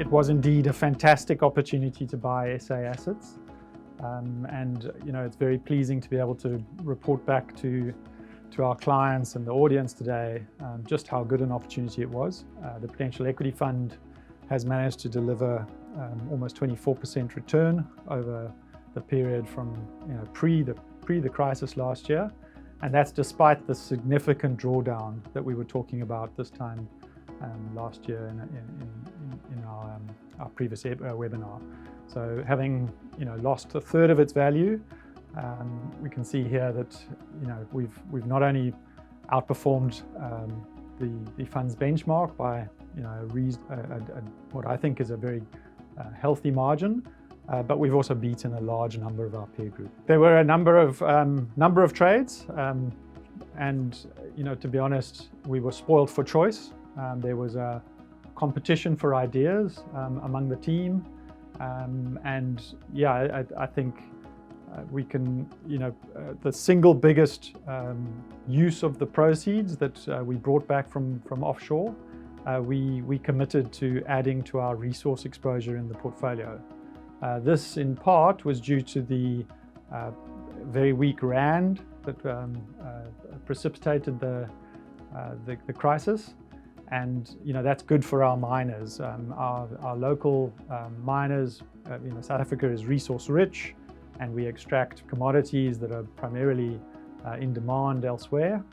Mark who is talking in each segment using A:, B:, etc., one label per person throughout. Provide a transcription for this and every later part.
A: it was indeed a fantastic opportunity to buy SA assets. And it's very pleasing to be able to report back to our clients and the audience today just how good an opportunity it was. The Prudential Equity Fund has managed to deliver almost 24% return over the period from pre the crisis last year, and that's despite the significant drawdown that we were talking about this time last year in our previous webinar. So having lost a third of its value, we can see here that we've not only outperformed the fund's benchmark by what I think is a very healthy margin, but we've also beaten a large number of our peer group. There were a number of trades, and to be honest, we were spoiled for choice. There was a competition for ideas among the team, and yeah, I think we can, the single biggest use of the proceeds that we brought back from offshore, we committed to adding to our resource exposure in the portfolio. This in part was due to the very weak rand that precipitated the crisis, and that's good for our miners. Our local miners, South Africa is resource rich, and we extract commodities that are primarily in demand elsewhere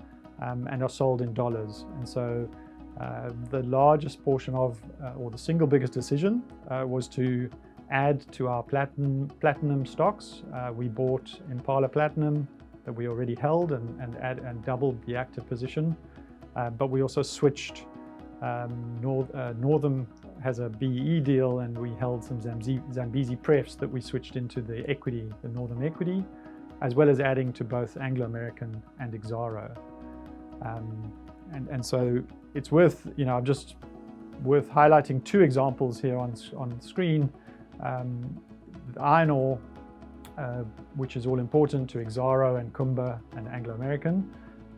A: and are sold in dollars. And so the largest portion of, or the single biggest decision was to add to our platinum stocks. We bought Impala Platinum that we already held and doubled the active position, but we also switched. Northam has a BE deal, and we held some Zambezi prefs that we switched into the equity, the Northam equity, as well as adding to both Anglo American and Exxaro. And so it's worth, just worth highlighting two examples here on the screen. Iron ore, which is all important to Exxaro and Kumba and Anglo American.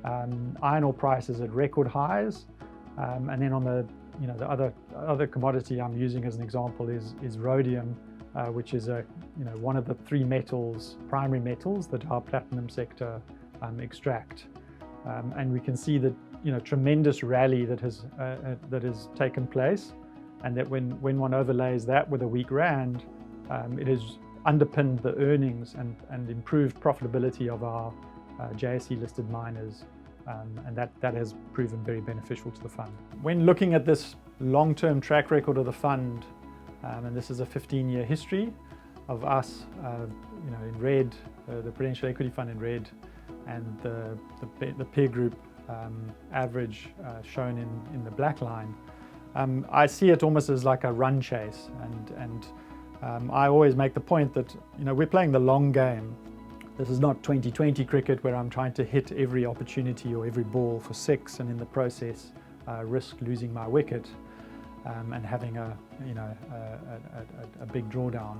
A: Iron ore prices at record highs. And then on the other commodity I'm using as an example is rhodium, which is one of the three primary metals that our platinum sector extract. And we can see that tremendous rally that has taken place, and that when one overlays that with a weak rand, it has underpinned the earnings and improved profitability of our JSE listed miners. And that has proven very beneficial to the fund. When looking at this long-term track record of the fund, and this is a 15-year history of us, in red, the Prudential Equity Fund in red, and the peer group average shown in the black line, I see it almost as like a run chase, and I always make the point that we're playing the long game. This is not 2020 cricket where I'm trying to hit every opportunity or every ball for six, and in the process risk losing my wicket and having a big drawdown.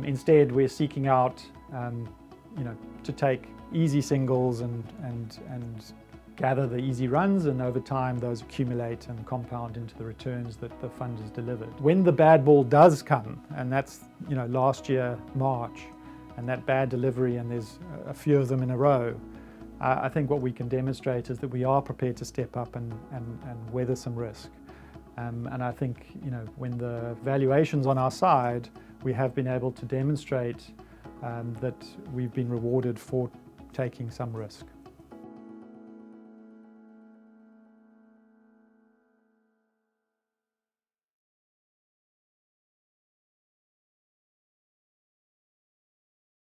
A: Instead, we're seeking out to take easy singles and gather the easy runs, and over time those accumulate and compound into the returns that the fund has delivered. When the bad ball does come, and that's last year March, and that bad delivery, and there's a few of them in a row, I think what we can demonstrate is that we are prepared to step up and weather some risk. And I think when the valuation's on our side, we have been able to demonstrate that we've been rewarded for taking some risk.